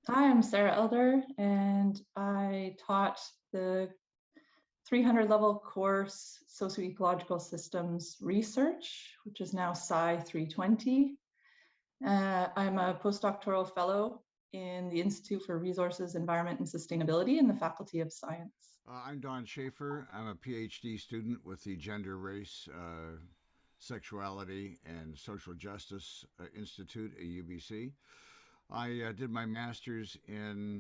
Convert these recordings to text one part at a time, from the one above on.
Hi, I'm Sara Elder, and I taught the 300 level course Socio-Ecological Systems Research, which is now Sci 320. I'm a postdoctoral fellow in the Institute for Resources, Environment, and Sustainability in the Faculty of Science. I'm Don Shafer. I'm a PhD student with the Gender, Race, Sexuality, and Social Justice Institute at UBC. I did my master's I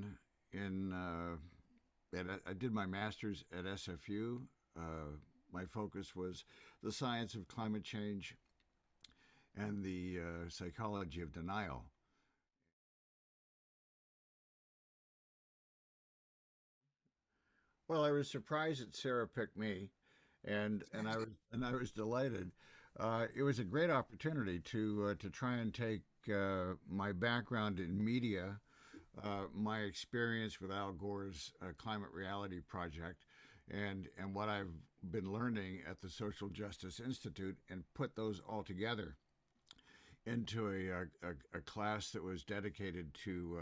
did my master's at SFU. My focus was the science of climate change and the psychology of denial. Well, I was surprised that Sarah picked me, and I was delighted. It was a great opportunity to try and take my background in media, my experience with Al Gore's Climate Reality Project, and what I've been learning at the Social Justice Institute, and put those all together into a class that was dedicated to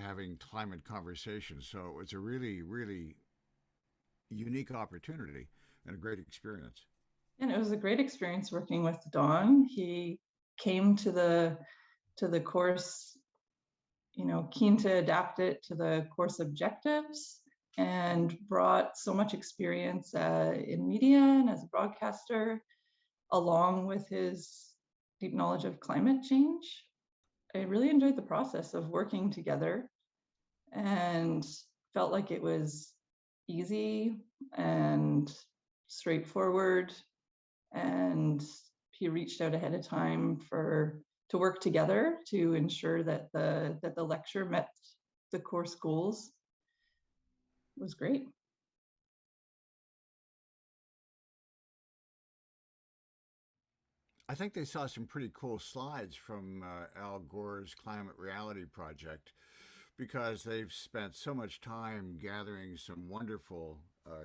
having climate conversations. So it was a really unique opportunity and a great experience. And it was a great experience working with Don. He came to the course, keen to adapt it to the course objectives and brought so much experience in media and as a broadcaster, along with his deep knowledge of climate change. I really enjoyed the process of working together and felt like it was easy and straightforward. And he reached out ahead of time to work together to ensure that the lecture met the course goals. It was great. I think they saw some pretty cool slides from Al Gore's Climate Reality Project because they've spent so much time gathering some wonderful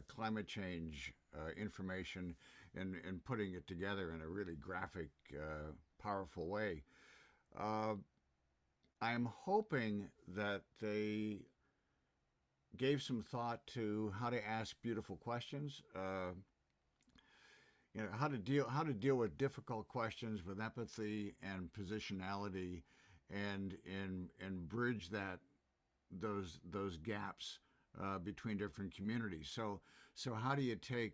climate change information and putting it together in a really graphic, powerful way. Uh, I'm hoping that they gave some thought to how to ask beautiful questions. How to deal with difficult questions with empathy and positionality, and bridge those gaps between different communities. So how do you take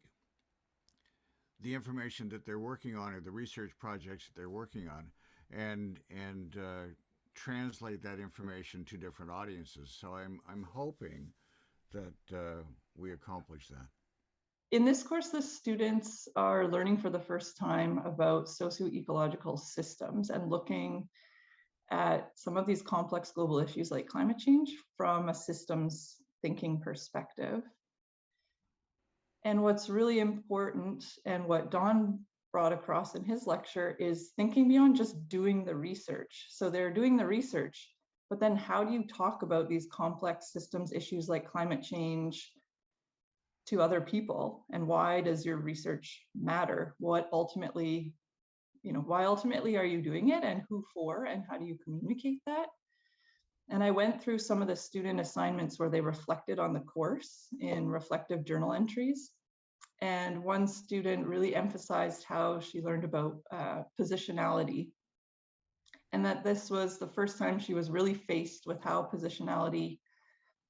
the information that they're working on, or the research projects that they're working on, and translate that information to different audiences? So I'm hoping that we accomplish that. In this course, the students are learning for the first time about socio-ecological systems and looking at some of these complex global issues like climate change from a systems thinking perspective. And what's really important, and what Don brought across in his lecture, is thinking beyond just doing the research. So they're doing the research, but then how do you talk about these complex systems issues like climate change to other people? And why does your research matter? What ultimately, why ultimately are you doing it, and who for, and how do you communicate that? And I went through some of the student assignments where they reflected on the course in reflective journal entries. And one student really emphasized how she learned about positionality, and that this was the first time she was really faced with how positionality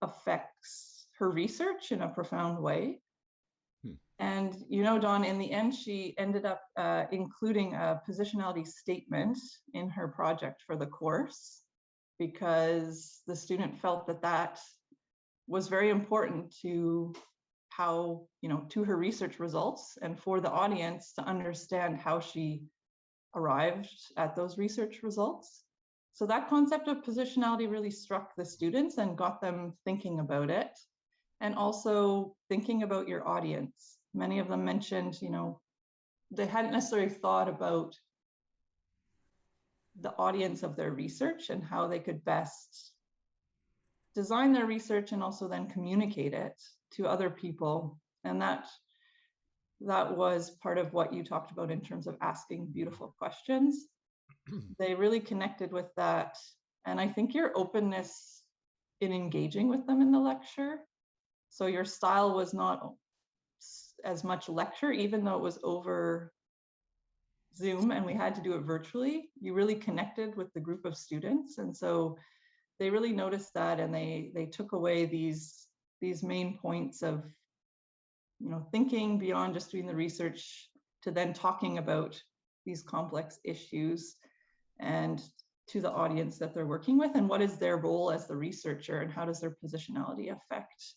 affects her research in a profound way. Hmm. And, Dawn, in the end, she ended up including a positionality statement in her project for the course, because the student felt that that was very important to how, to her research results, and for the audience to understand how she arrived at those research results. So that concept of positionality really struck the students and got them thinking about it, and also thinking about your audience. Many of them mentioned, they hadn't necessarily thought about the audience of their research and how they could best design their research and also then communicate it to other people. And that was part of what you talked about in terms of asking beautiful questions. They really connected with that. And I think your openness in engaging with them in the lecture. So your style was not as much lecture, even though it was over Zoom and we had to do it virtually. You really connected with the group of students. And so they really noticed that, and they took away these main points of, you know, thinking beyond just doing the research to then talking about these complex issues and to the audience that they're working with, and what is their role as the researcher, and how does their positionality affect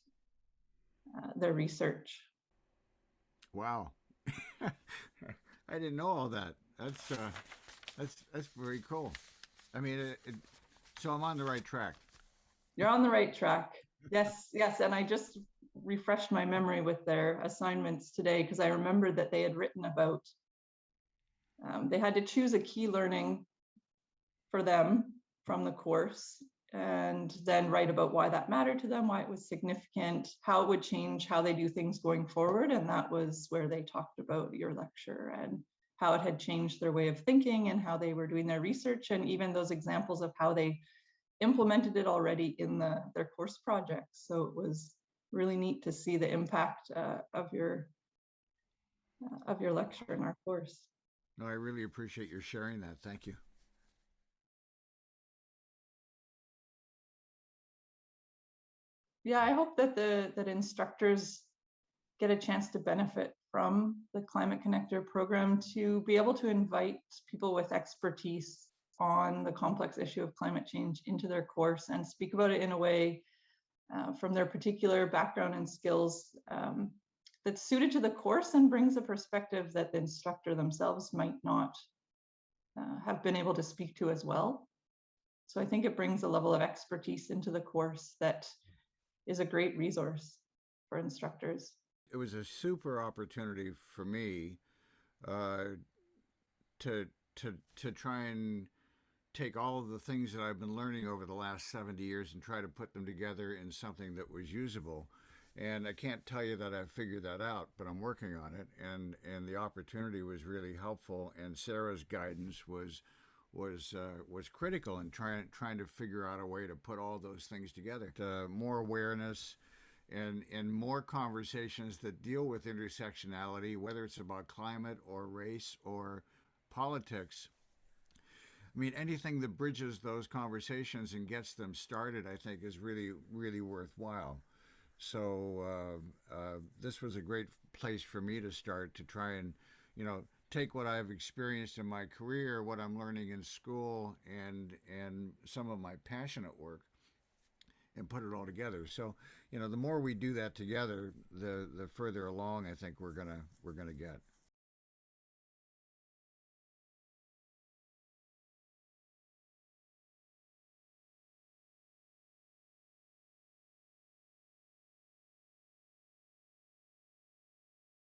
their research. Wow. I didn't know all that. That's very cool. I mean, so I'm on the right track. You're on the right track. Yes, yes. And I just refreshed my memory with their assignments today, because I remembered that they had written about, they had to choose a key learning for them from the course, and then write about why that mattered to them, why it was significant, how it would change how they do things going forward. And that was where they talked about your lecture and how it had changed their way of thinking and how they were doing their research, and even those examples of how they implemented it already in their course projects. So it was really neat to see the impact of your lecture in our course. No, I really appreciate your sharing that. Thank you. Yeah, I hope that that instructors get a chance to benefit from the Climate Connector program, to be able to invite people with expertise on the complex issue of climate change into their course and speak about it in a way from their particular background and skills that's suited to the course, and brings a perspective that the instructor themselves might not have been able to speak to as well. So I think it brings a level of expertise into the course that is a great resource for instructors. It was a super opportunity for me uh, to try and take all of the things that I've been learning over the last 70 years and try to put them together in something that was usable. And I can't tell you that I've figured that out, but I'm working on it. And the opportunity was really helpful. And Sarah's guidance was critical in trying to figure out a way to put all those things together. More awareness and more conversations that deal with intersectionality, whether it's about climate or race or politics. I mean, anything that bridges those conversations and gets them started, I think, is really, really worthwhile. So this was a great place for me to start to try and, take what I've experienced in my career, what I'm learning in school, and some of my passionate work, and put it all together. So, the more we do that together, the further along I think we're gonna get.